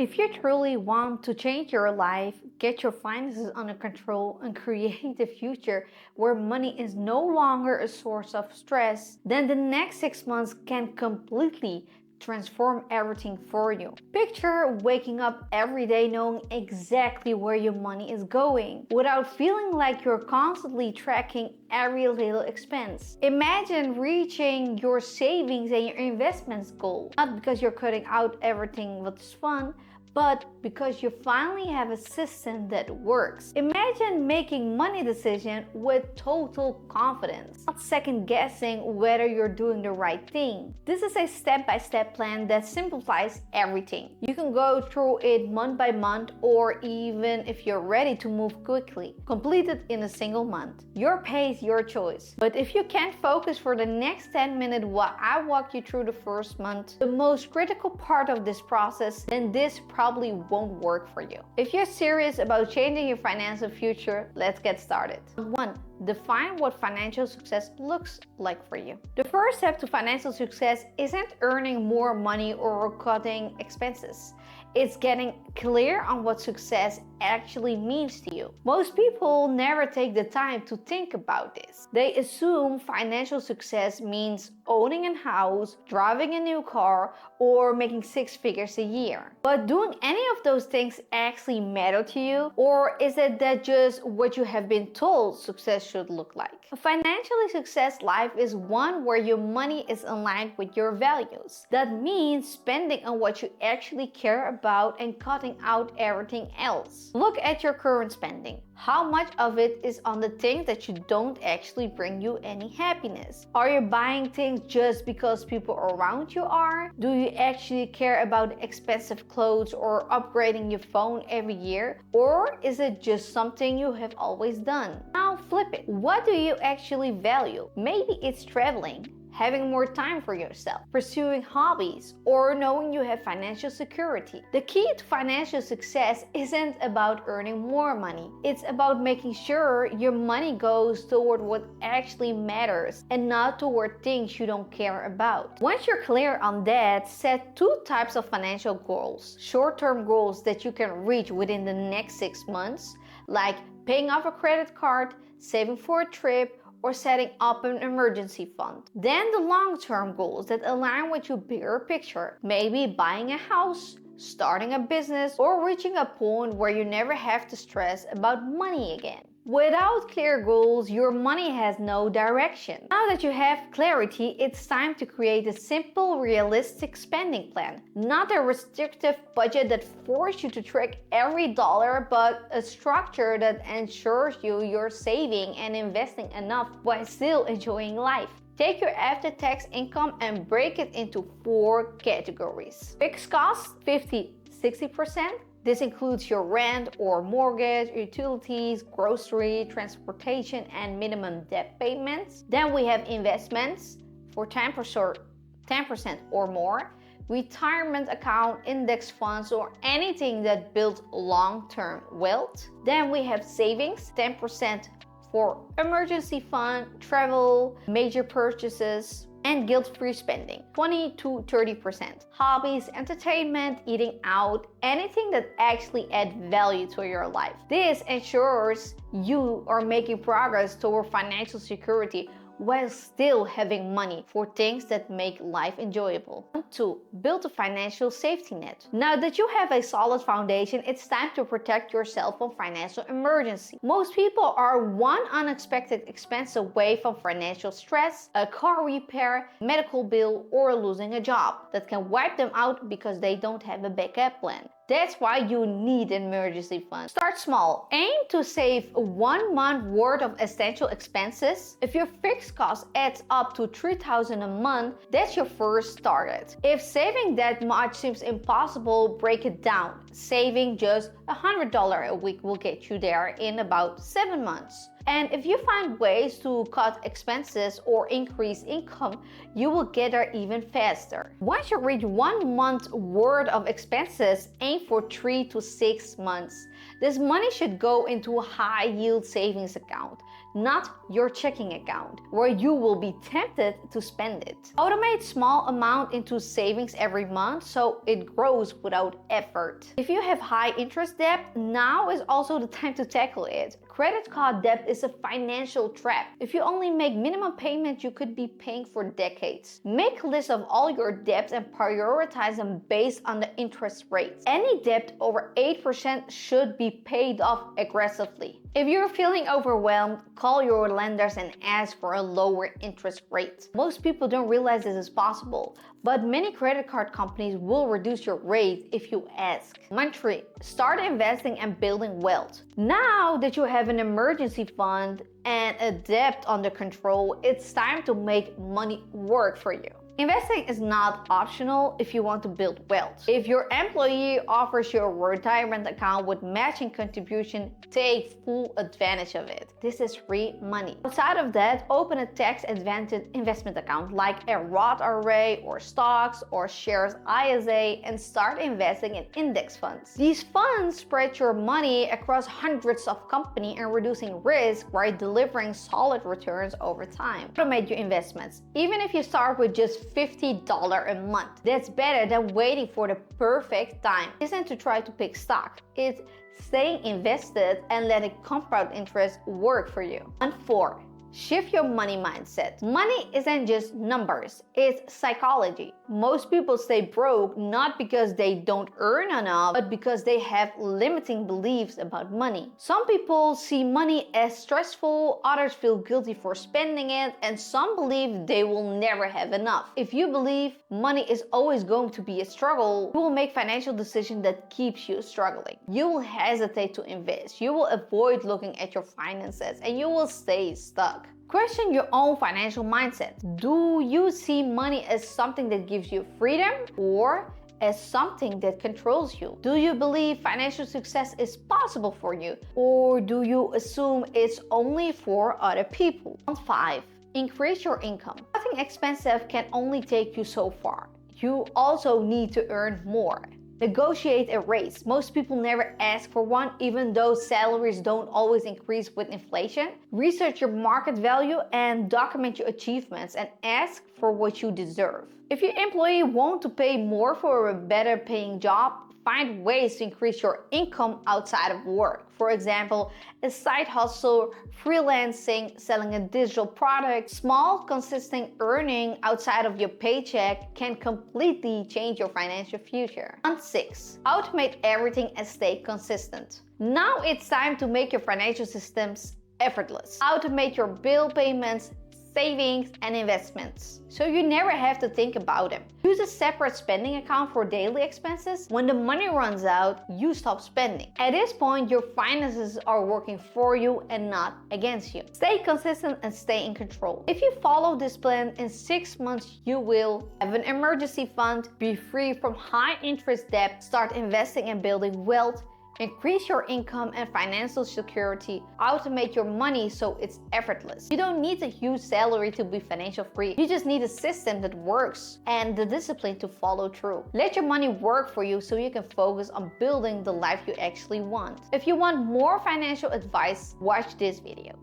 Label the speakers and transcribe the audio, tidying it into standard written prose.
Speaker 1: If you truly want to change your life, get your finances under control, and create a future where money is no longer a source of stress, then the next 6 months can completely transform everything for you. Picture waking up every day knowing exactly where your money is going, without feeling like you're constantly tracking every little expense. Imagine reaching your savings and your investments goal, not because you're cutting out everything that's fun, but because you finally have a system that works. Imagine making money decisions with total confidence, not second guessing whether you're doing the right thing. This is a step-by-step plan that simplifies everything. You can go through it month by month, or even if you're ready to move quickly, complete it in a single month. Your pace, your choice. But if you can't focus for the next 10 minutes while I walk you through the first month, the most critical part of this process, then this probably won't work for you. If you're serious about changing your financial future, let's get started. 1. Define what financial success looks like for you. The first step to financial success isn't earning more money or cutting expenses. It's getting clear on what success actually means to you. Most people never take the time to think about this. They assume financial success means owning a house, driving a new car, or making 6 figures a year. But doing any of those things actually matter to you? Or is it that just what you have been told success should look like? A financially success life is one where your money is aligned with your values. That means spending on what you actually care about and cutting out everything else. Look at your current spending. How much of it is on the things that you don't actually bring you any happiness? Are you buying things just because people around you are? Do you actually care about expensive clothes or upgrading your phone every year? Or is it just something you have always done? Now flip it. What do you actually value? Maybe it's traveling, having more time for yourself, pursuing hobbies, or knowing you have financial security. The key to financial success isn't about earning more money. It's about making sure your money goes toward what actually matters and not toward things you don't care about. Once you're clear on that, set 2 types of financial goals. Short-term goals that you can reach within the next 6 months, like paying off a credit card, saving for a trip, or setting up an emergency fund. Then the long-term goals that align with your bigger picture, maybe buying a house, starting a business, or reaching a point where you never have to stress about money again. Without clear goals, your money has no direction. Now that you have clarity, it's time to create a simple, realistic spending plan. Not a restrictive budget that forces you to track every dollar, but a structure that ensures you're saving and investing enough while still enjoying life. Take your after-tax income and break it into 4 categories. Fixed costs, 50-60%. This includes your rent or mortgage, utilities, grocery, transportation, and minimum debt payments. Then we have investments for 10% or more, retirement account, index funds, or anything that builds long-term wealth. Then we have savings, 10% for emergency fund, travel, major purchases, and guilt-free spending, 20-30%. Hobbies, entertainment, eating out, anything that actually adds value to your life. This ensures you are making progress toward financial security while still having money for things that make life enjoyable. 2. Build a financial safety net. Now that you have a solid foundation, it's time to protect yourself from financial emergency. Most people are one unexpected expense away from financial stress, a car repair, medical bill, or losing a job that can wipe them out because they don't have a backup plan. That's why you need an emergency fund. Start small. Aim to save 1 month worth of essential expenses. If your fixed cost adds up to $3,000 a month, that's your first target. If saving that much seems impossible, break it down. Saving just $100 a week will get you there in about 7 months. And if you find ways to cut expenses or increase income, you will get there even faster. Once you reach 1 month worth of expenses, aim for 3 to 6 months. This money should go into a high yield savings account. not your checking account, where you will be tempted to spend it. Automate small amount into savings every month so it grows without effort. If you have high interest debt, now is also the time to tackle it. Credit card debt is a financial trap. If you only make minimum payments, you could be paying for decades. Make a list of all your debts and prioritize them based on the interest rates. Any debt over 8% should be paid off aggressively. If you're feeling overwhelmed, call your lenders and ask for a lower interest rate. Most people don't realize this is possible, but many credit card companies will reduce your rate if you ask. Month 3. Start investing and building wealth. Now that you have an emergency fund and a debt under control, it's time to make money work for you. Investing is not optional if you want to build wealth. If your employee offers you a retirement account with matching contribution, take full advantage of it. This is free money. Outside of that, open a tax-advantaged investment account like a Roth IRA or stocks or shares ISA and start investing in index funds. These funds spread your money across hundreds of companies and reducing risk while delivering solid returns over time. Automate your investments. Even if you start with just $50 a month. That's better than waiting for the perfect time. It isn't to try to pick stock. It's staying invested and letting compound interest work for you. And 4. Shift your money mindset. Money isn't just numbers, it's psychology. Most people stay broke not because they don't earn enough, but because they have limiting beliefs about money. Some people see money as stressful, others feel guilty for spending it, and some believe they will never have enough. If you believe money is always going to be a struggle, you will make financial decisions that keeps you struggling. You will hesitate to invest, you will avoid looking at your finances, and you will stay stuck. Question your own financial mindset. Do you see money as something that gives you freedom or as something that controls you? Do you believe financial success is possible for you, or do you assume it's only for other people? 5. Increase your income. Nothing expensive can only take you so far. You also need to earn more. Negotiate a raise. Most people never ask for one, even though salaries don't always increase with inflation. Research your market value and document your achievements and ask for what you deserve. If your employee wants to pay more for a better paying job, find ways to increase your income outside of work. For example, a side hustle, freelancing, selling a digital product. Small, consistent earning outside of your paycheck can completely change your financial future. And 6. Automate everything and stay consistent. Now it's time to make your financial systems effortless. Automate your bill payments, savings, and investments, so you never have to think about them. Use a separate spending account for daily expenses. When the money runs out, you stop spending. At this point, your finances are working for you and not against you. Stay consistent and stay in control. If you follow this plan, in 6 months you will have an emergency fund, be free from high interest debt, start investing and building wealth, increase your income and financial security, automate your money so it's effortless. You don't need a huge salary to be financial free. You just need a system that works and the discipline to follow through. Let your money work for you so you can focus on building the life you actually want. If you want more financial advice, watch this video.